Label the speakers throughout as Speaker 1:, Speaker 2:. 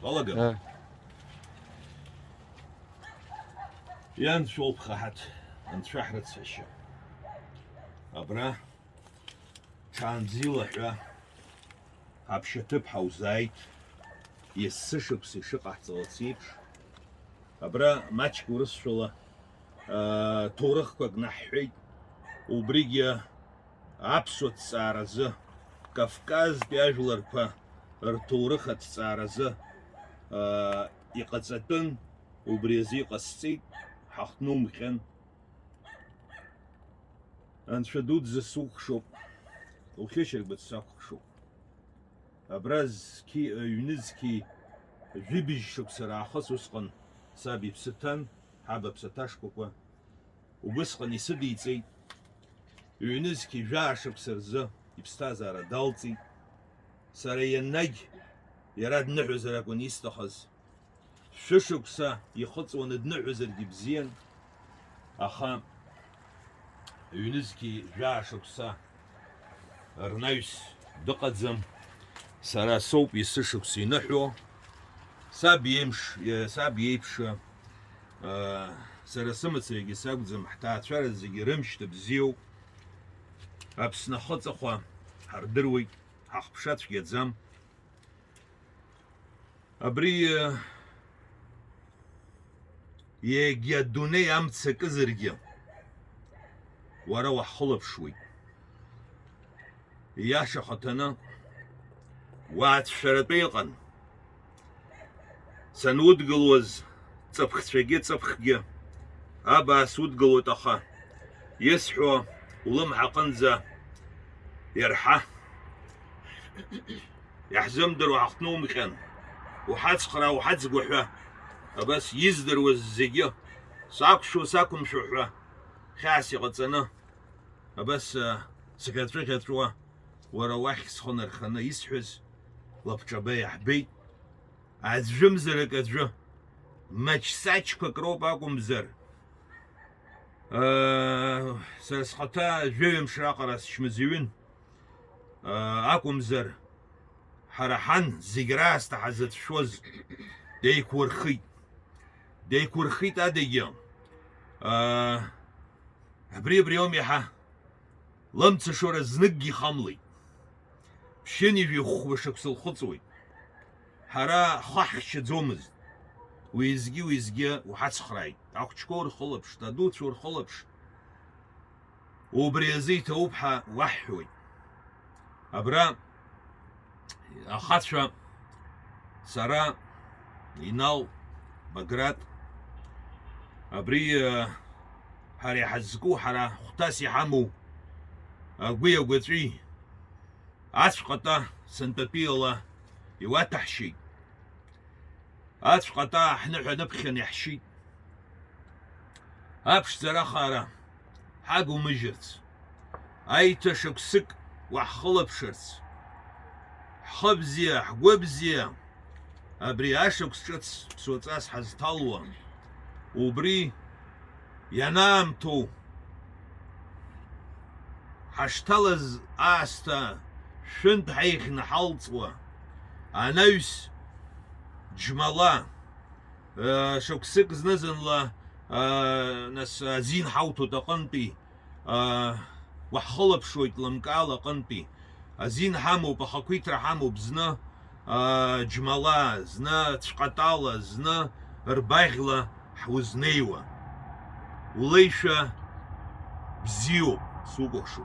Speaker 1: طلقة يان شوب خحت أنت شحرت سشة أبرا كان زيلة حوا هبشتب حوزايت يسشب سشق احتوصيبش أبرا ماتش كورس شولا تورخ كوك نحوي وبريجيا عبسوت سارزة كافكاز بياجولر با ارتورخت سارزة يقصدن وبريزي قصي حقنو مخن أنت شدود زسوق شو وكيشك بتساق شو أبرز كي يونز كي جيبيج شو بصراحة سوسقن سابي بستان حابب بستاش كوكوا وبسقن يسدي تي يونز كي جاش بسرزة يبستازار دالتي ساري النج يراد نحوزر أكون يستخز شوشوكسا يخص وند نحوزر جبزين أخا يونز كي جاشوكسا رنايس دقزم سارا صوب يسشوكسي نحو سابيمش سارا سمتسيجي ساقزم حتى تشارز زيجي رمش تبزيو أبس نخط أخوا حردروي حقبشات في جزام أبري يجدوني أم تسكزرجي ورا وحلب شوي يا شخطنا وعد شربيقا سنود قلوز تبخ تشجيت تبخجي أبا سود قلو تخا يسحو ولمحة قنزة يرحى يحزم در وحقنو مكان وحاتسقرا وحاتسقوحوا بس يزدر والزيجي ساق شو ساكم شوحوا خاسي قطنا بس سكاتري كاتروا ورا واحد سخنر خنا يسحز لبجباي حبي عزجم زرك أزجو ماش ساتش كروباكم زر سرسختا جويم شراقراس شمزيوين أكم زر حرحان زيجراس تحزت شوز ديكور خيت أديجي بريوم يحا لمت شور زنقي خملي شني في خوشك سلخصوي حرا خح شزومز ويزجي وحتسخراي عقشكور خلبش تدوت شور خلبش وبريزي توبحة وحوي أبرا أخاتشا سارا ينال بقرات أبري حري حزقو حرا خطاسي حمو أقوية وقتري أسقطا سنتبيلا يواتحشي أسقطا حنا نبخن يحشي أبش زرا خارا حاقو مجرت أي تشكسك وحخلب شرت حبزيا حقوبزيا أبري أشكس شرت بسوتاس حزتالوا وبري ينام تو حشتلز آستا شنت حيخ نحلتوا أنايس جمالا شكسك زنزن لا ناس زين حوتو تقنبي وحخلب شويت لمكالا قنبي زين حامو بحكويت رحامو بزنا جمالا زنا تشقطالا زنا ربايغلا حوزنيوا وليشا بزيو سوقوشو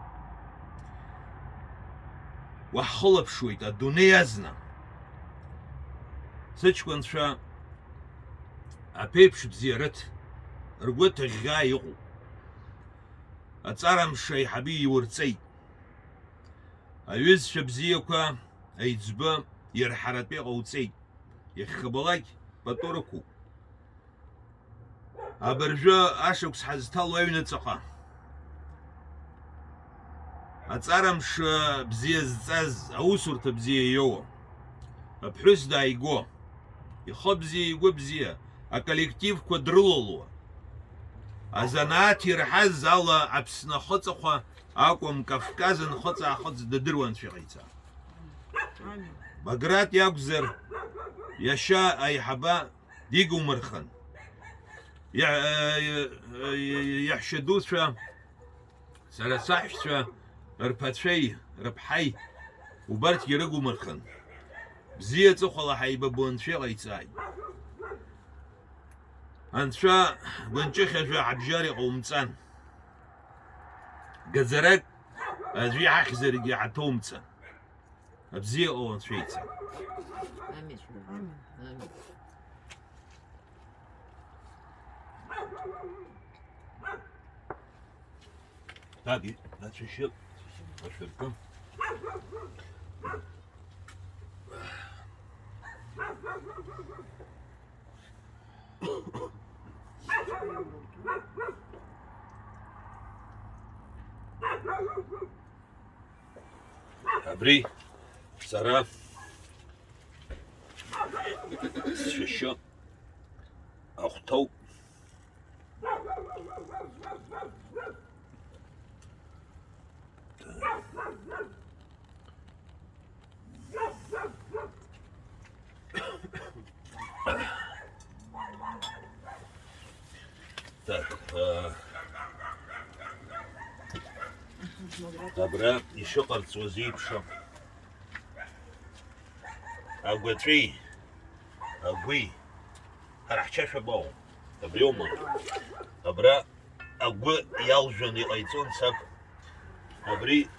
Speaker 1: وحخلب شويت الدنيا زنا سيتشكون شا أبيبش بزيارت رقوت غايغو أتعرم شي حبي ورتسي أيوز شبزيوكا أيزبا يرحرت بي غوتسي يخبلاك بطوركو أبرجا أشوكس حزتال ويونتسقا أتعرم شا بزيز أوسر تبزي يو بحس دا يقو يخبزي يقو بزي الكوليكتيف كوادرولو أزناتي رحز على أبسنا خطخوا أقوم كافكازن خطا خطز ددروان في غيتا بقرات يقزر يشاء أي حبا ديقو مرخن يحشدوث شا سرساح شا رباتشي ربحي وبرت يرقو مرخن بزية تخلا حيبا بونشي غيتساي أنشا بنشي خشا عبجاري قومتان قزرك أزوي عخزر يعتومتان بزية أو شيتان
Speaker 2: آمين آمين
Speaker 1: هذه لا تشيل أشوفكم أبري سراف ششة أختو Dobra, еще карцузип шо. Агуатри, агуи, харахчаша бау. Добрёма. Добра, агу ялжон и айцон сап. Добри.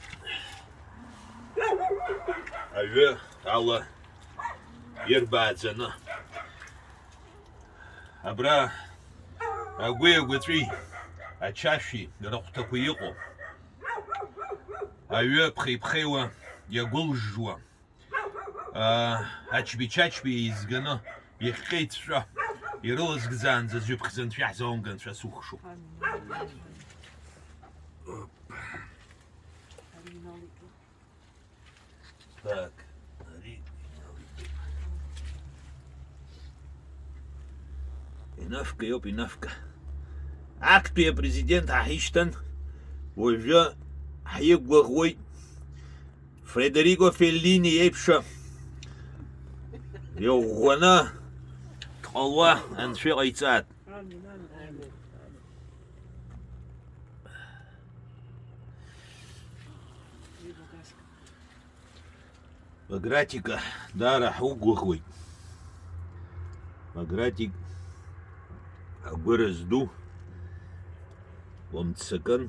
Speaker 1: Ажу, алла, ербадзана. Абра, агуи агуатри, ачаши, рахтакуико. Aïe, pré-préwa, yaguljoua. Achbi-chachbi, izgana, yekreitsra, irozgzan, zazub présentfiah zongan, fa souchou. Так, Инавка, ёп, инавка. Акт президента Ахиштан, уже حيقوي فريدريغو فيليني يبشا يوغنا الله أن في غيتات Магратика дара хугухуй Магратик агуразду ومتسكن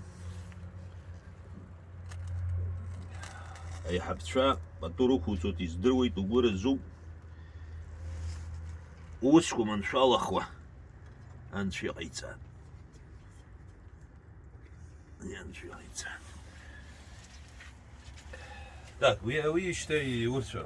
Speaker 1: أي حبتشا بطرق وصوت يزدروي تقول الزو وشكم إن شاء الله أخوة أنت في غيتان أنت في غيتان. Так, вы ищете и вот все.